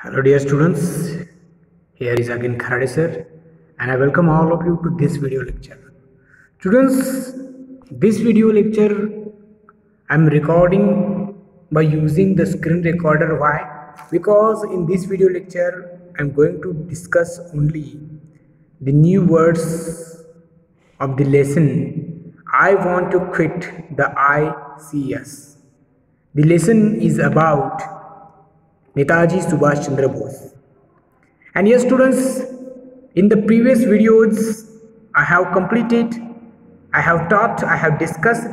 Hello dear students, here is again Kharade sir and I welcome all of you to this video lecture. Students, this video lecture I am recording by using the screen recorder. Why? Because in this video lecture I am going to discuss only the new words of the lesson. I want to quit the ICS. The lesson is about Netaji Subhash Chandra Bose. And yes students, in the previous videos I have completed, I have taught, I have discussed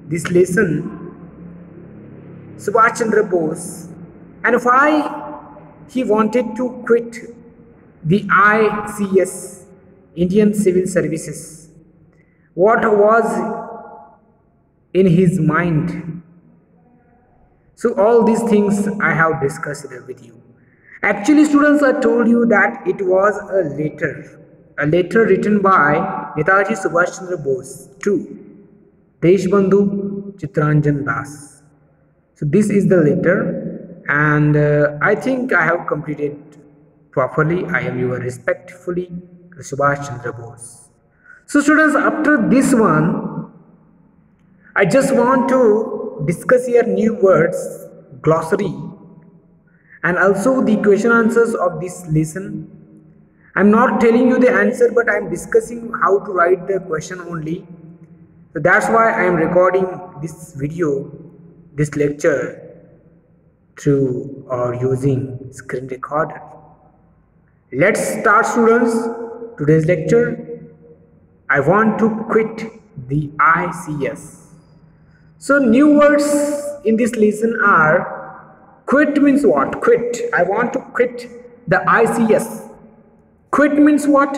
this lesson Subhash Chandra Bose and why he wanted to quit the ICS, Indian Civil Services. What was in his mind? So all these things I have discussed with you. Actually students, I told you that it was a letter written by Netaji Subhash Chandra Bose to Deshbandhu Chitranjan Das. So this is the letter and I think I have completed properly. I am your respectfully Subhash Chandra Bose. So students, after this one, I just want to discuss here new words, glossary, and also the question answers of this lesson. I am not telling you the answer, but I am discussing how to write the question only. So that's why I am recording this video, this lecture through or using screen recorder. Let's start students today's lecture. I want to quit the ICS. So new words in this lesson are quit means what? Quit. I want to quit the ICS. Quit means what?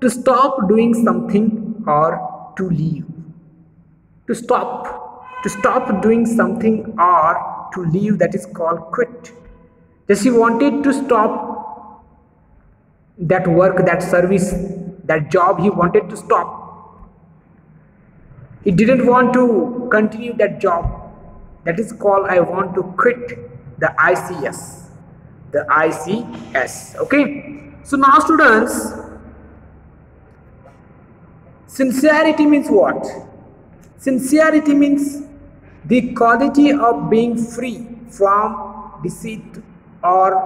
To stop doing something or to leave. To stop doing something or to leave, that is called quit. Just he wanted to stop that work, that service, that job he wanted to stop. He didn't want to continue that job. That is called I want to quit the ICS. The ICS. Okay. So now students, sincerity means what? Sincerity means the quality of being free from deceit or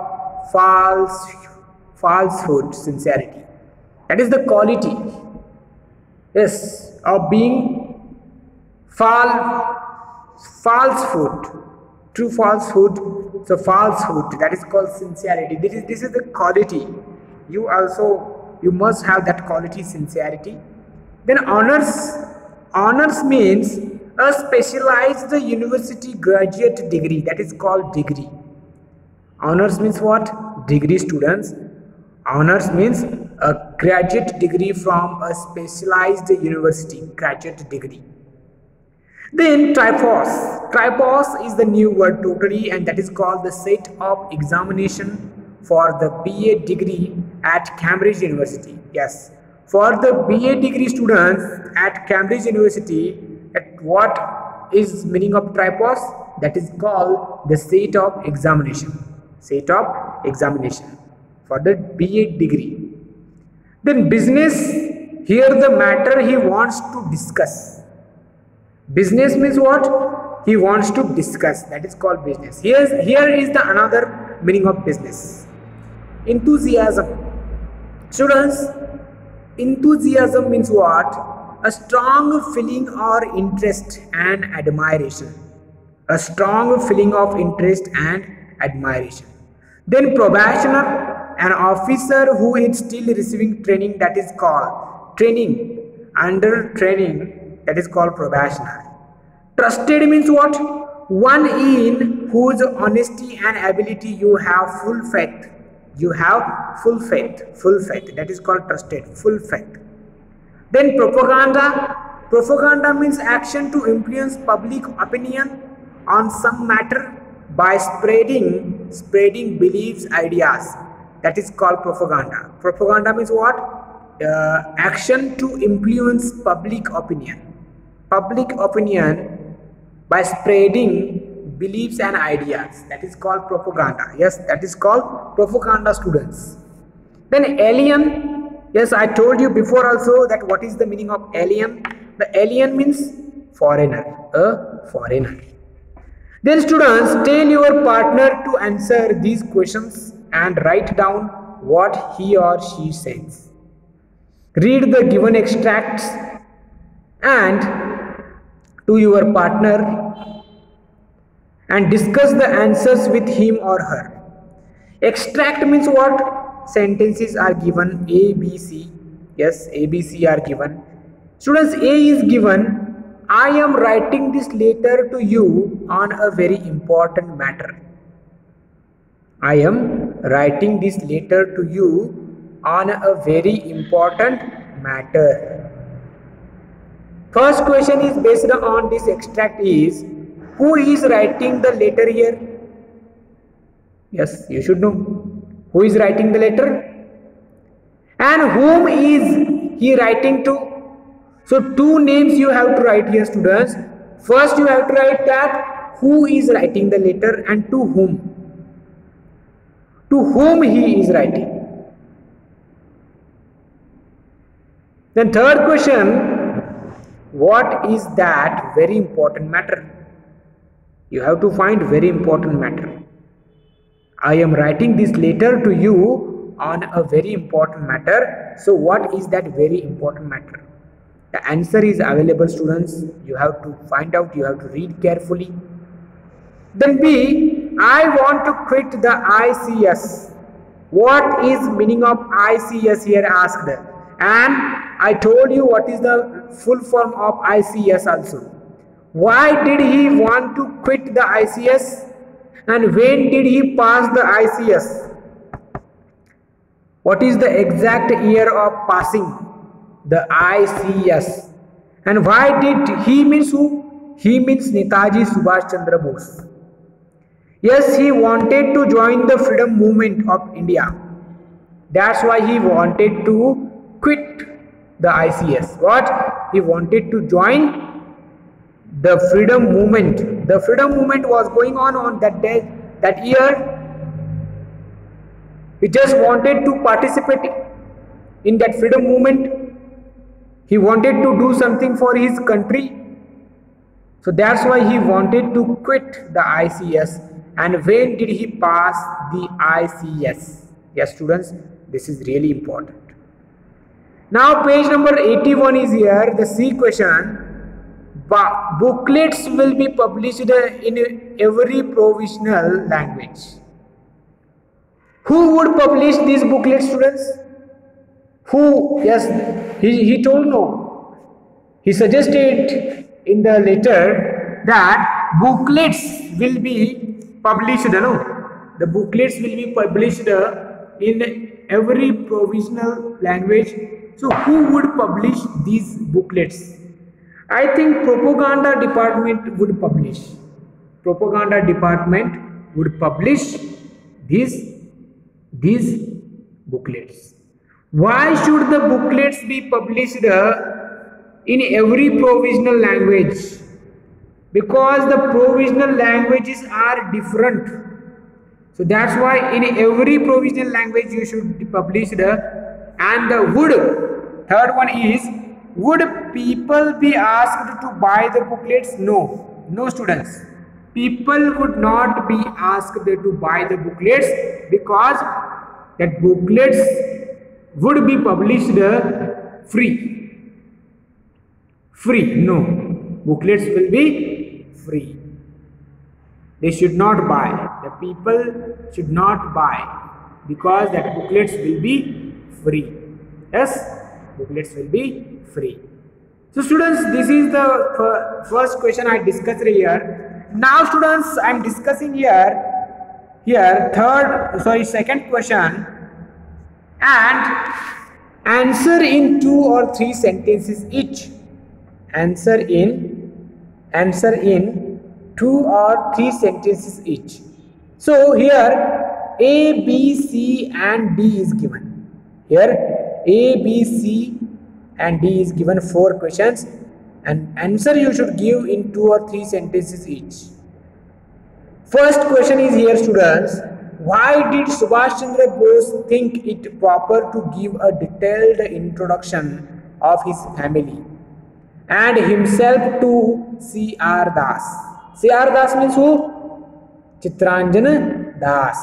falsehood. Sincerity. That is the quality. Yes, of being falsehood, true falsehood. So falsehood, that is called sincerity. This is the quality. You must have that quality, sincerity. Then honors means a specialized university graduate degree, that is called degree. Honors means what? Degree students. Honors means a graduate degree from a specialized university, graduate degree. Then tripos is the new word totally, and that is called the set of examination for the BA degree at Cambridge University. Yes, for the BA degree students at Cambridge University, what is meaning of tripos? That is called the set of examination. Set of examination for the BA degree. Then business, here the matter he wants to discuss. Business means what? He wants to discuss. That is called business. Here is the another meaning of business. Enthusiasm. Students, enthusiasm means what? A strong feeling or interest and admiration. A strong feeling of interest and admiration. Then probationer, an officer who is still receiving training, that is called training. Under training, that is called probationer. Trusted means what? One in whose honesty and ability you have full faith. You have full faith. That is called trusted, full faith. Then propaganda. Propaganda means action to influence public opinion on some matter by spreading beliefs, ideas. That is called propaganda. Propaganda means what? Action to influence public opinion by spreading beliefs and ideas. That is called propaganda. Yes, that is called propaganda, students. Then alien. Yes, I told you before also that what is the meaning of alien. The alien means foreigner, a foreigner. Then students, tell your partner to answer these questions and write down what he or she says. Read the given extracts and to your partner and discuss the answers with him or her. Extract means what? Sentences are given A, B, C. Yes, A, B, C are given. Students, A is given. I am writing this letter to you on a very important matter. I am writing this letter to you on a very important matter. First question is based on this extract is, who is writing the letter here? Yes, you should know. Who is writing the letter? And whom is he writing to? So two names you have to write here, students. First you have to write that who is writing the letter and to whom. To whom he is writing. Then third question, what is that very important matter? You have to find very important matter. I am writing this letter to you on a very important matter. So what is that very important matter? The answer is available, students. You have to find out, you have to read carefully. Then B, I want to quit the ICS. What is meaning of ICS here asked? And I told you what is the full form of ICS also. Why did he want to quit the ICS? And when did he pass the ICS? What is the exact year of passing the ICS? And why did he means who? He means Netaji Subhash Chandra Bose. Yes, he wanted to join the freedom movement of India. That's why he wanted to quit the ICS. What? He wanted to join the freedom movement. The freedom movement was going on that day, that year. He just wanted to participate in that freedom movement. He wanted to do something for his country. So that's why he wanted to quit the ICS. And when did he pass the ICS? Yes, students, this is really important. Now page number 81 is here, the C question. Booklets will be published in every provisional language. Who would publish these booklets, students? Who? Yes, he told no. He suggested in the letter that booklets will be published. No, the booklets will be published in every provisional language. So who would publish these booklets? I think propaganda department would publish. Propaganda department would publish these booklets. Why should the booklets be published in every provisional language? Because the provisional languages are different. So that's why in every provisional language you should publish and the would. Third one is, would people be asked to buy the booklets? No. No, students. People would not be asked to buy the booklets because that booklets would be published free. Free. No. Booklets will be free. They should not buy. The people should not buy because that booklets will be free. Yes, booklets will be free. So students, this is the first question I discussed here. Now students, I am discussing second question, and answer in 2 or 3 sentences each. Answer in 2 or 3 sentences each. So here A, B, C and D is given. Here A, B, C and D is given 4 questions, and answer you should give in 2 or 3 sentences each. First question is here, students. Why did Subhash Chandra Bose think it proper to give a detailed introduction of his family and himself to C.R. Das? C.R. Das means who? Chitranjan Das.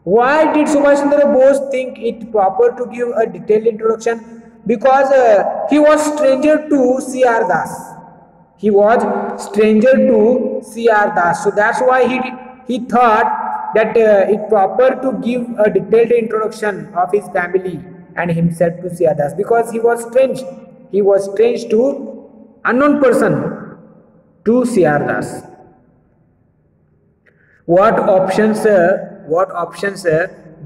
Why did Subhash Chandra Bose think it proper to give a detailed introduction? Because he was stranger to C.R. Das. He was stranger to C.R. Das. So that's why he thought that it proper to give a detailed introduction of his family and himself to C.R. Das, because he was strange. He was strange to unknown person to C.R. Das. What options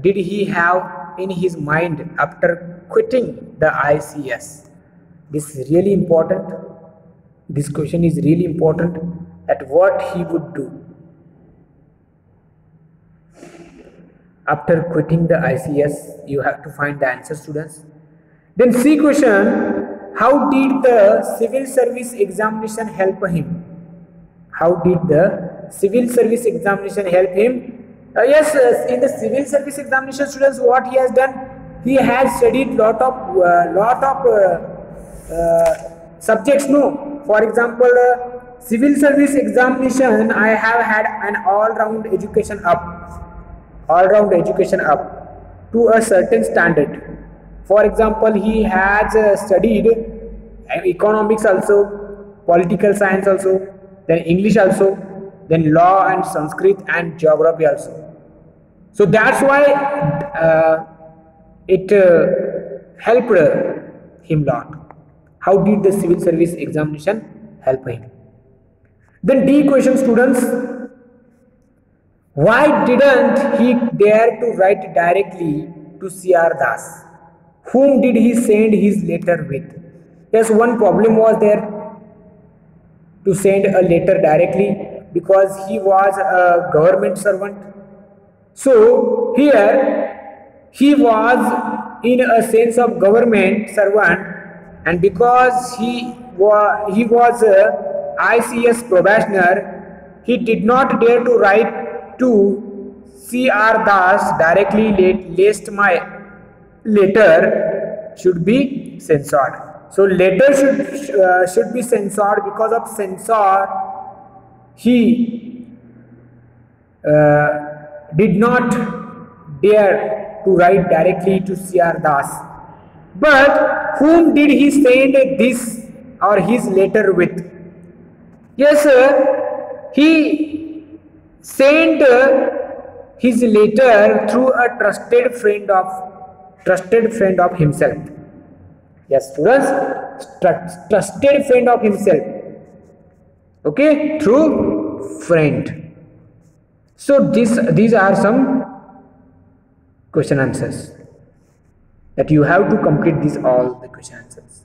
did he have in his mind after quitting the ICS? This is really important. This question is really important, at what he would do after quitting the ICS. You have to find the answer, students. Then C question, how did the civil service examination help him? How did the civil service examination help him? Yes, in the civil service examination, students, what he has done, he has studied lot of subjects. No, for example, civil service examination, I have had an all-round education up to a certain standard. For example, he has studied economics also, political science also, then English also, then law and Sanskrit and geography also. So that's why it helped him lot. How did the civil service examination help him? Then D question, students. Why didn't he dare to write directly to C.R. Das? Whom did he send his letter with? Yes, one problem was there to send a letter directly, because he was a government servant. So here he was in a sense of government servant, and because he was a ICS probationer, he did not dare to write to C.R. Das directly, lest my letter should be censored. So letter should be censored. Because of censor, he did not dare to write directly to C.R. Das. But whom did he send this or his letter with? Yes, he sent his letter through a trusted friend of himself. Yes, students, trusted friend of himself. Okay, through friend. So these are some question answers that you have to complete all the question answers.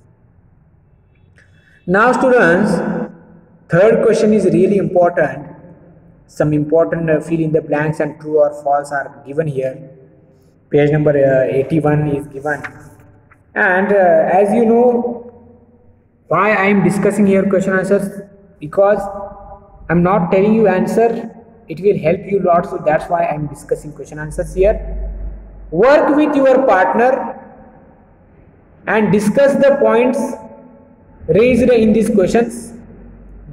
Now, students, third question is really important. Some important fill in the blanks and true or false are given here. Page number 81 is given. And as you know, why I am discussing here question answers, because I am not telling you answer, it will help you a lot. So that's why I am discussing question answers here. Work with your partner and discuss the points raised in these questions.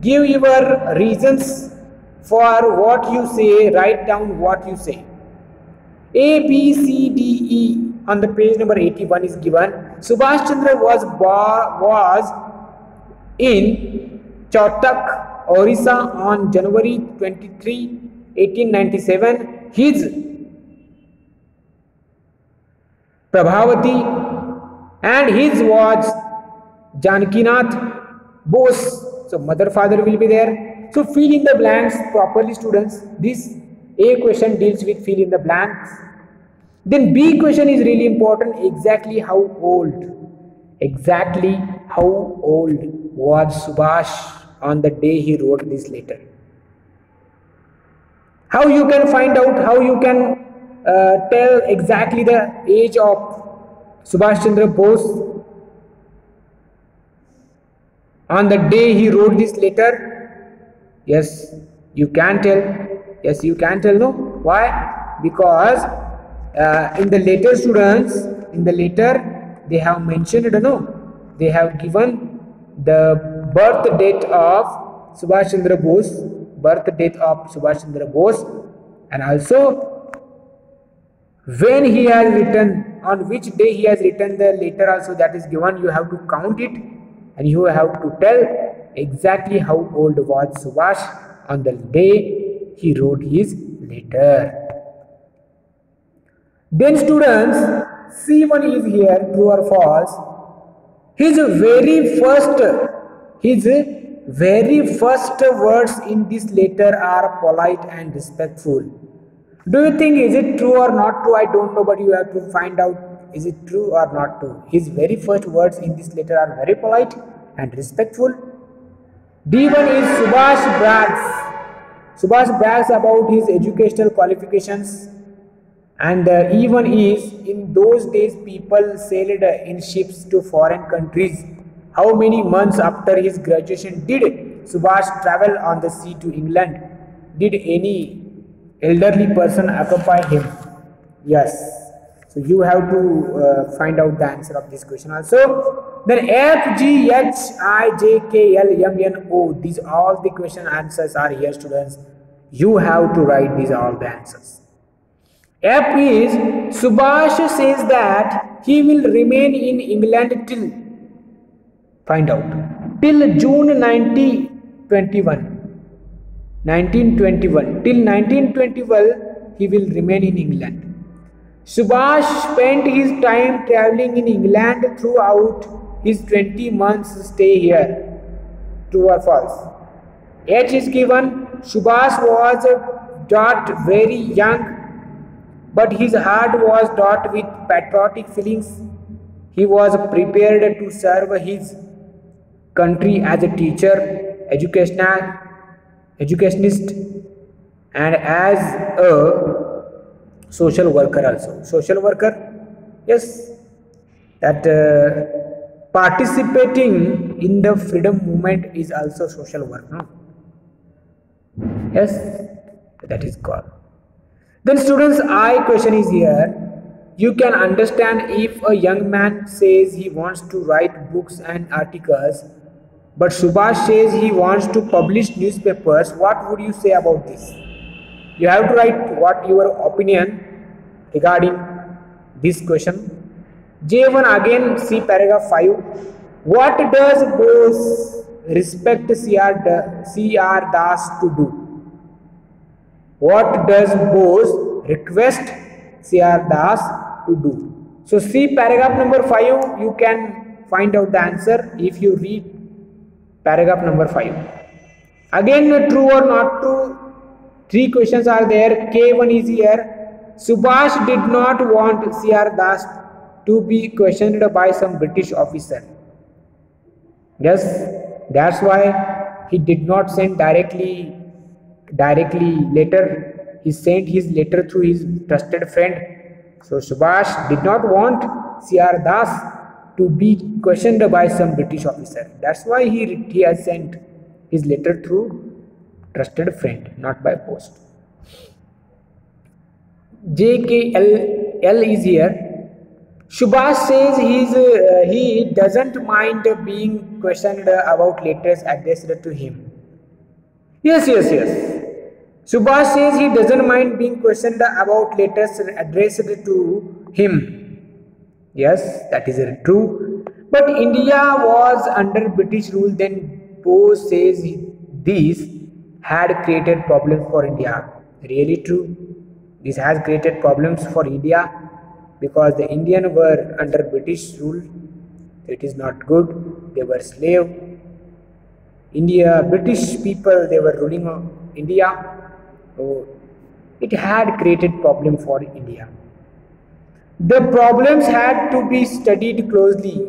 Give your reasons for what you say. Write down what you say. A, B, C, D, E on the page number 81 is given. Subhash Chandra was in Chautak, Orissa on January 23, 1897. His Prabhavati and his was Janakinath Bose. So mother, father will be there. So fill in the blanks properly, students. This A question deals with fill in the blanks. Then B question is really important. Exactly how old was Subhash on the day he wrote this letter? How you can find out, how you can tell exactly the age of Subhash Chandra Bose on the day he wrote this letter? Yes, you can tell. Yes, you can tell, no? Why? Because in the later students, in the later they have mentioned, no? They have given the birth date of Subhash Chandra Bose, and also when he has written, on which day he has written the letter also, that is given. You have to count it and you have to tell exactly how old was Subhash on the day he wrote his letter. Then students, C1 is here, true or false. His very first words in this letter are polite and respectful. Do you think is it true or not true? I don't know, but you have to find out is it true or not true. His very first words in this letter are very polite and respectful. D1 is Subhash brags. Subhash brags about his educational qualifications. And E1 is, in those days people sailed in ships to foreign countries. How many months after his graduation did Subhash travel on the sea to England? Did any elderly person accompany him? Yes. So you have to find out the answer of this question also. Then F, G, H, I, J, K, L, M, N, O. These all the question answers are here, students. You have to write these all the answers. F is Subhash says that he will remain in England till, find out, till June 1921. Till 1921 he will remain in England. Subhash spent his time traveling in England throughout his 20 months stay here. True or false? H is given. Subhash was very young, but his heart was with patriotic feelings. He was prepared to serve his country as a teacher, educationist, and as a social worker also. Social worker, yes, that participating in the freedom movement is also social work, no? Yes, that is called. Then students, I question is here. You can understand if a young man says he wants to write books and articles, but Subhash says he wants to publish newspapers. What would you say about this? You have to write what your opinion regarding this question. J1 again, see paragraph 5. What does Bose respect C.R. Das to do? What does Bose request C.R. Das to do? So see paragraph number 5, you can find out the answer if you read paragraph number 5. Again, true or not true, 3 questions are there. K1 is here. Subhash did not want C.R. Das to be questioned by some British officer. Yes, that's why he did not send directly letter. He sent his letter through his trusted friend. So Subhash did not want C.R. Das to be questioned by some British officer. That's why he has sent his letter through trusted friend, not by post. JKL is here. Subhash says he doesn't mind being questioned about letters addressed to him. Yes. Subhash says he doesn't mind being questioned about letters addressed to him. Yes, that is true. But India was under British rule then. Bose says this had created problems for India. Really true. This has created problems for India because the Indians were under British rule. It is not good. They were slave. British people, they were ruling India. So it had created problem for India. The problems had to be studied closely.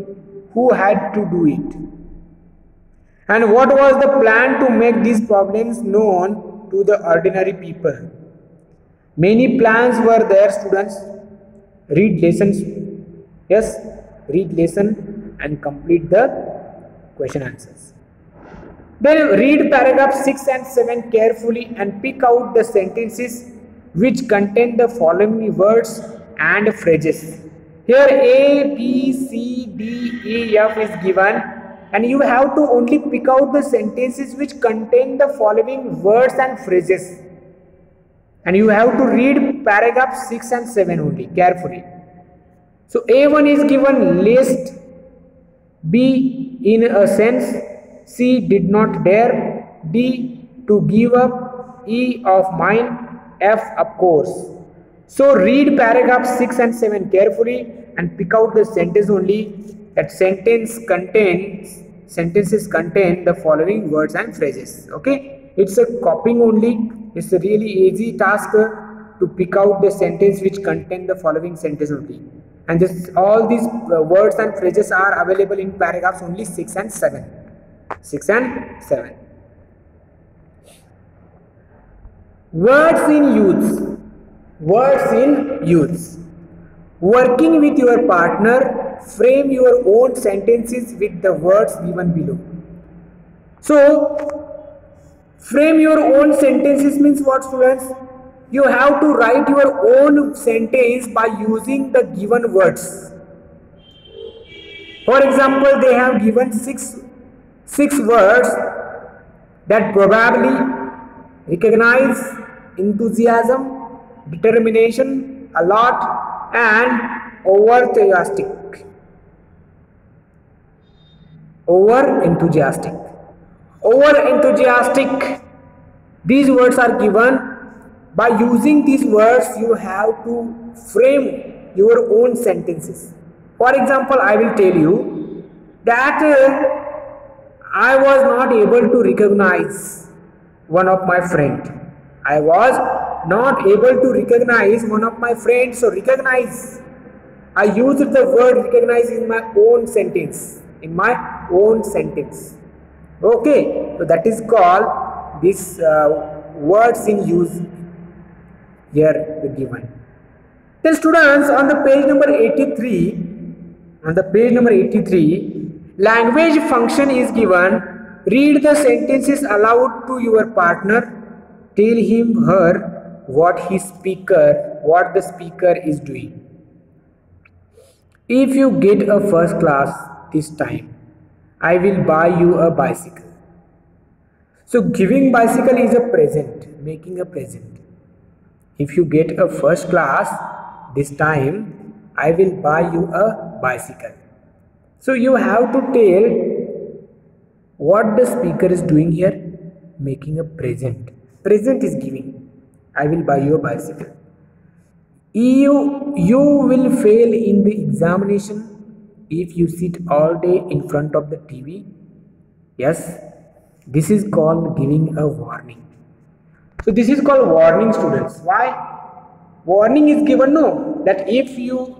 Who had to do it? And what was the plan to make these problems known to the ordinary people? Many plans were there, students. Read lessons. Yes, read lesson and complete the question answers. Then read paragraph 6 and 7 carefully and pick out the sentences which contain the following words and phrases. Here A, B, C, D, E, F is given, and you have to only pick out the sentences which contain the following words and phrases. And you have to read paragraph 6 and 7 only carefully. So A1 is given lest, B in a sense, C did not dare, D to give up, E of mine, F of course. So read paragraph 6 and 7 carefully and pick out the sentence only. That sentences contain the following words and phrases. Okay, it's a copying only. It's a really easy task to pick out the sentence which contain the following sentence only. And all these words and phrases are available in paragraphs only 6 and 7. 6 and 7. Words in use. Words in use. Working with your partner, frame your own sentences with the words given below. So, frame your own sentences means what, students? You have to write your own sentence by using the given words. For example, they have given six words that probably recognize, enthusiasm, determination, a lot, and over-enthusiastic. Over-enthusiastic. Over-enthusiastic. These words are given. By using these words, you have to frame your own sentences. For example, I will tell you that I was not able to recognize one of my friends. I was not able to recognize one of my friends. So recognize. I used the word recognize in my own sentence. Okay. So that is called this words in use. Here the given. Then students, on the page number 83, language function is given. Read the sentences aloud to your partner. Tell him, her what the speaker is doing. If you get a first class this time, I will buy you a bicycle. So giving bicycle is a present, making a present. If you get a first class this time, I will buy you a bicycle. So you have to tell what the speaker is doing here, making a present. Present is giving. I will buy you a bicycle. You will fail in the examination if you sit all day in front of the TV. Yes, this is called giving a warning. So this is called warning, students. Why? Warning is given, no, that if you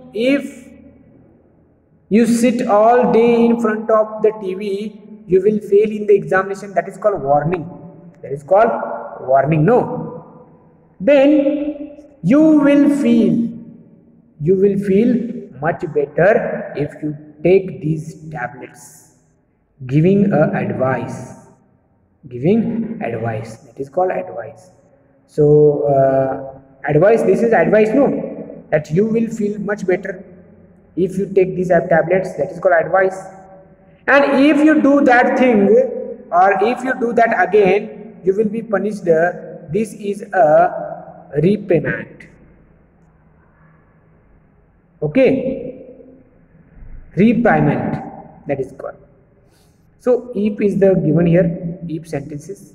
sit all day in front of the TV, you will fail in the examination. That is called warning. That is called warning, no. Then you will feel much better if you take these tablets. Giving advice. That is called advice. So advice, this is advice, no, that you will feel much better if you take these tablets. That is called advice. And if you do that thing, or if you do that again, you will be punished. This is a reprimand. Okay, reprimand, that is called. So if is the given here, if sentences.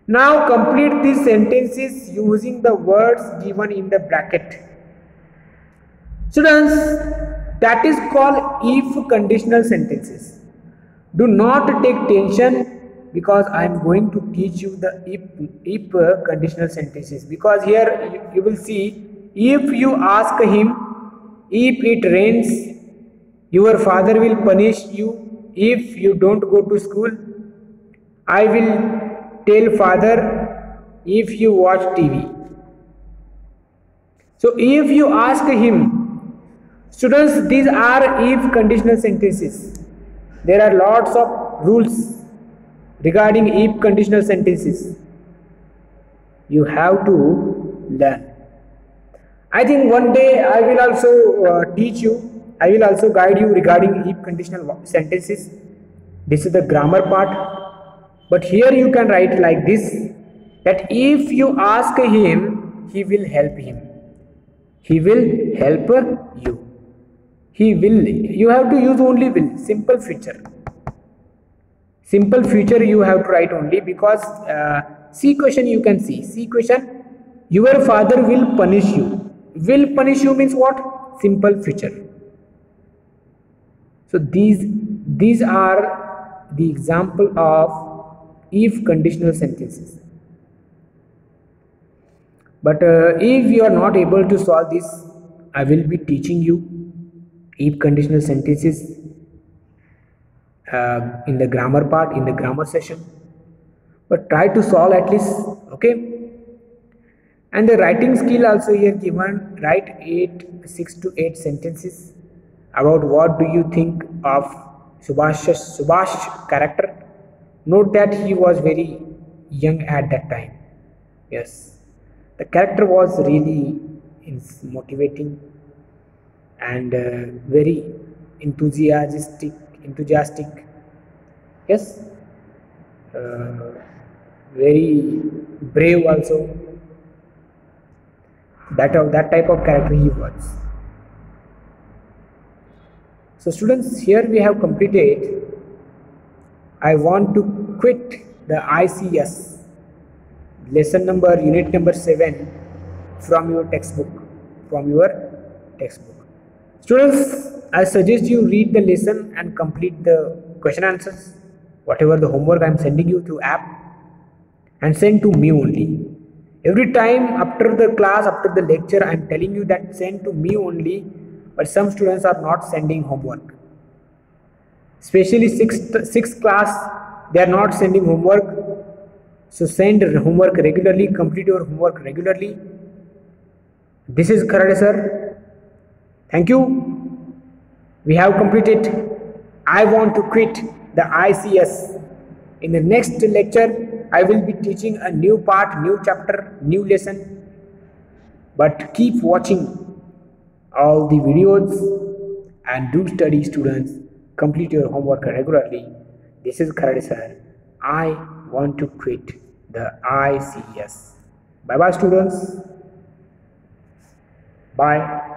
Now complete these sentences using the words given in the bracket. Students, that is called if conditional sentences. Do not take tension because I am going to teach you the if conditional sentences, because here you will see, if you ask him, if it rains, your father will punish you. If you don't go to school, I will tell father if you watch TV. So if you ask him, students, these are if conditional sentences. There are lots of rules regarding if conditional sentences. You have to learn. I think one day I will also teach you, I will also guide you regarding if conditional sentences. This is the grammar part. But here you can write like this, that if you ask him, he will help him. He will help you. He will. You have to use only will. Simple future. Simple future you have to write only, because C question you can see. C question, your father will punish you. Will punish you means what? Simple future. So these are the example of if conditional sentences. But if you are not able to solve this, I will be teaching you if conditional sentences in the grammar part, in the grammar session. But try to solve at least, okay? And the writing skill also here given, write 6 to 8 sentences about what do you think of Subhash character. Note that he was very young at that time. Yes, the character was really motivating and very enthusiastic. Yes, very brave also. That type of character he was. So students, here we have completed. I want to quit the ICS lesson number, unit number 7 from your textbook. Students, I suggest you read the lesson and complete the question answers, whatever the homework I am sending you through app, and send to me only. Every time after the class, after the lecture, I am telling you that send to me only, but some students are not sending homework. Especially 6th class, they are not sending homework. So send homework regularly, complete your homework regularly. This is Kharade sir. Thank you. We have completed. I want to quit the ICS. In the next lecture, I will be teaching a new part, new chapter, new lesson. But keep watching all the videos and do study, students. Complete your homework regularly. This is Kharade sir. I want to quit the ICS. Bye bye, students. Bye.